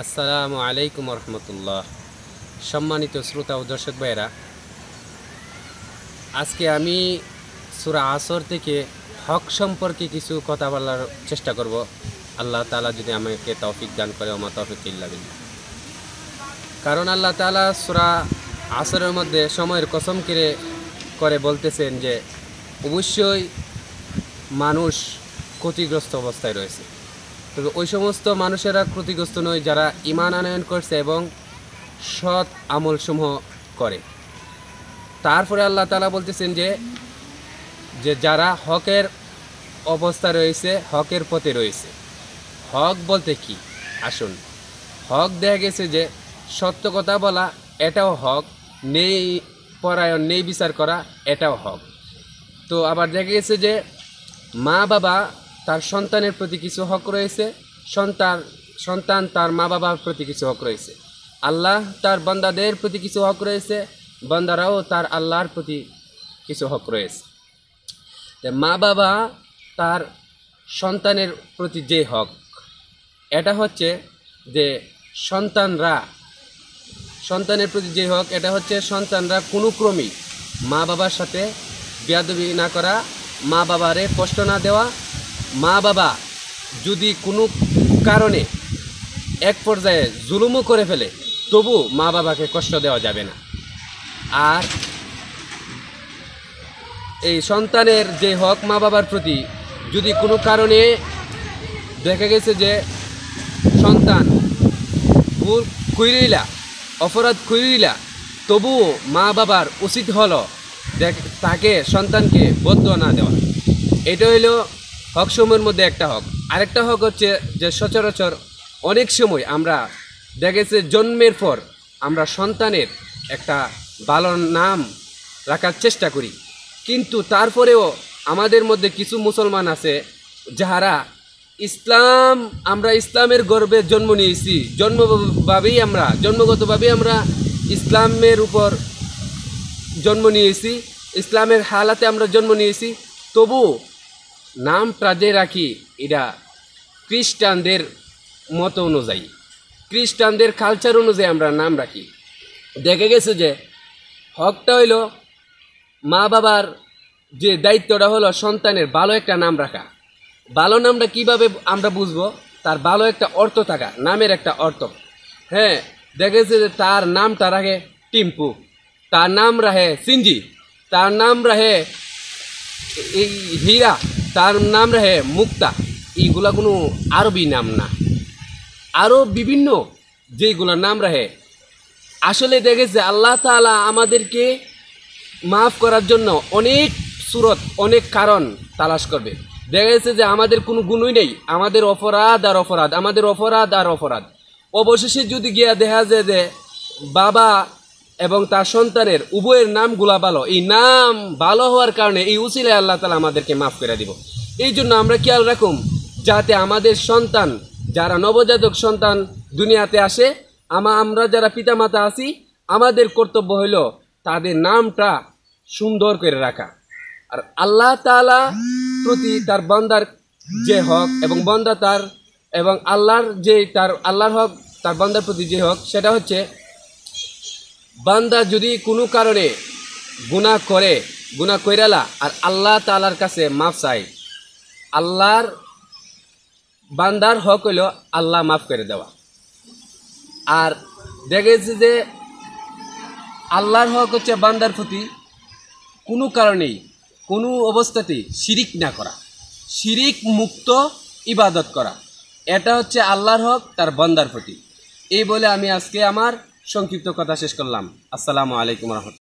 আসসালামু আলাইকুম রহমতুল্লাহ। সম্মানিত শ্রোতা ও দর্শক ভাইয়েরা, আজকে আমি সূরা আসর থেকে হক সম্পর্কে কিছু কথা বলার চেষ্টা করব। আল্লাহ তাআলা যদি আমাকে তৌফিক দান করে, ওমা তৌফিক ইল্লা বিল্লাহ। কারণ আল্লাহ তাআলা সূরা আসরের মধ্যে সময়ের কসম করে বলতেছেন যে অবশ্যই মানুষ ক্ষতিগ্রস্ত অবস্থায় রয়েছে। তবে ওই সমস্ত মানুষেরা ক্ষতিগ্রস্ত নয় যারা ঈমান আনয়ন করছে এবং সৎ আমলসমূহ করে। তারপরে আল্লাহ তাআলা বলতেছেন যে যারা হকের অবস্থা রয়েছে, হকের পথে রয়েছে। হক বলতে কি? আসুন, হক দেখা গেছে যে সত্য কথা বলা, এটাও হক। নেই পরায়ণ, নেই বিচার করা, এটাও হক। তো আবার দেখা গেছে যে মা বাবা তার সন্তানের প্রতি কিছু হক রয়েছে, সন্তান তার মা বাবার প্রতি কিছু হক রয়েছে। আল্লাহ তার বান্দাদের প্রতি কিছু হক রয়েছে, বান্দারাও তার আল্লাহর প্রতি কিছু হক রয়েছে। মা বাবা তার সন্তানের প্রতি যে হক, এটা হচ্ছে যে সন্তানের প্রতি যে হক, এটা হচ্ছে সন্তানরা কোনো ক্রমেই মা বাবার সাথে বেয়াদবি না করা, মা বাবারে কষ্ট না দেওয়া। মা বাবা যদি কোনো কারণে এক পর্যায়ে জুলুমও করে ফেলে, তবু মা বাবাকে কষ্ট দেওয়া যাবে না। আর এই সন্তানের যে হক মা বাবার প্রতি, যদি কোনো কারণে দেখা গেছে যে সন্তান ভুল কইরিলা, অপরাধ কইরিলা, তবুও মা বাবার উচিত হলো তাকে সন্তানকে বদদোয়া না দেওয়া। এটা হইল হক সমূহের মধ্যে একটা হক। আরেকটা হক হচ্ছে যে সচরাচর অনেক সময় আমরা দেখা গেছে জন্মের পর আমরা সন্তানের একটা ভালো নাম রাখার চেষ্টা করি, কিন্তু তারপরেও আমাদের মধ্যে কিছু মুসলমান আছে যারা আমরা ইসলামের গর্ভে জন্ম নিয়েছি, জন্মগতভাবেই আমরা ইসলামের উপর জন্ম নিয়েছি, ইসলামের হালাতে আমরা জন্ম নিয়েছি, তবু নামটা যে রাখি এটা খ্রিস্টানদের মত অনুযায়ী, খ্রিস্টানদের কালচার অনুযায়ী আমরা নাম রাখি। দেখা গেছে যে হকটা হইল মা বাবার যে দায়িত্বটা হলো সন্তানের ভালো একটা নাম রাখা। ভালো নামটা কিভাবে আমরা বুঝবো? তার ভালো একটা অর্থ থাকা, নামের একটা অর্থ। হ্যাঁ, দেখা গেছে যে তার নামটা রাখে টিম্পু, তার নাম রাখে সিঞ্জি, তার নাম রাখে হীরা, তার নাম রাখে মুক্তা। এইগুলা কোনো আরবি নাম না, আরও বিভিন্ন যেগুলো নাম রাখে। আসলে দেখেছে আল্লাহ তাআলা আমাদেরকে মাফ করার জন্য অনেক সুরত, অনেক কারণ তালাশ করবে। দেখা গেছে যে আমাদের কোনো গুণই নেই, আমাদের অপরাধ আর অপরাধ। অবশেষে যদি গিয়া দেখা যায় যে বাবা এবং তার সন্তানের উভয়ের নামগুলা ভালো, এই নাম ভালো হওয়ার কারণে এই উসিলায় আল্লাহ তাআলা আমাদেরকে মাফ করে দিব। এই জন্য আমরা খেয়াল রাখুন যাতে আমাদের সন্তান, যারা নবজাতক সন্তান দুনিয়াতে আসে, আমরা যারা পিতামাতা আছি, আমাদের কর্তব্য হইল তাদের নামটা সুন্দর করে রাখা। আর আল্লাহ তাআলা প্রতি তার বান্দার যে হক এবং বান্দা তার এবং আল্লাহর হক তার বান্দার প্রতি যে হক, সেটা হচ্ছে বান্দা যদি কোনো কারণে গুনাহ কইরালা আর আল্লাহ তাআলার কাছে মাফ চাই, আল্লাহর বান্দার হক হইল আল্লাহ মাফ করে দেওয়া। আর দেখেছি যে আল্লাহর হক হচ্ছে বান্দার প্রতি কোনো কারণেই, কোনো অবস্থাতেই শিরিক না করা, শিরিক মুক্ত ইবাদত করা। এটা হচ্ছে আল্লাহর হক তার বান্দার প্রতি। এই বলে আমি আজকে আমার সংক্ষিপ্ত কথা শেষ করলাম। আসসালামু আলাইকুম রহমতুল্লাহ।